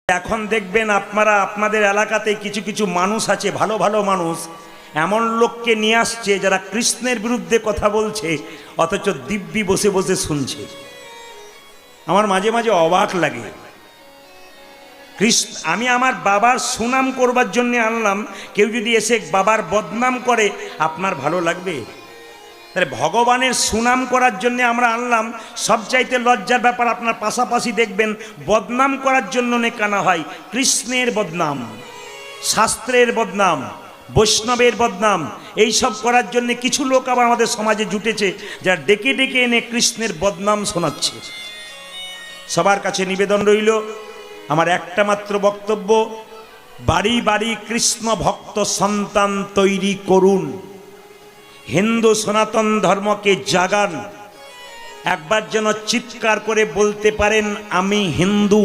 এখন দেখবেন আপনারা আপনাদের এলাকাতে কিছু কিছু মানুষ আছে, ভালো ভালো মানুষ এমন লোককে নিয়ে আসছে যারা কৃষ্ণের বিরুদ্ধে কথা বলছে, অথচ দিব্যি বসে বসে শুনছে। আমার মাঝে মাঝে অবাক লাগে। কৃষ্ণ আমি আমার বাবার সুনাম করবার জন্য আনলাম, কেউ যদি এসে বাবার বদনাম করে আপনার ভালো লাগবে? তাহলে ভগবানের সুনাম করার জন্য আমরা আনলাম, সবচাইতে লজ্জার ব্যাপার আপনার পাশাপাশি দেখবেন বদনাম করার জন্য নেকানা হয়। কৃষ্ণের বদনাম, শাস্ত্রের বদনাম, বৈষ্ণবের বদনাম, এই সব করার জন্য কিছু লোক আবার আমাদের সমাজে জুটেছে, যারা ডেকে ডেকে এনে কৃষ্ণের বদনাম শোনাচ্ছে। সবার কাছে নিবেদন রইল, আমার একটা মাত্র বক্তব্য, বাড়ি বাড়ি কৃষ্ণ ভক্ত সন্তান তৈরি করুন, হিন্দু সনাতন ধর্মকে জাগান। একবার যেন চিৎকার করে বলতে পারেন আমি হিন্দু।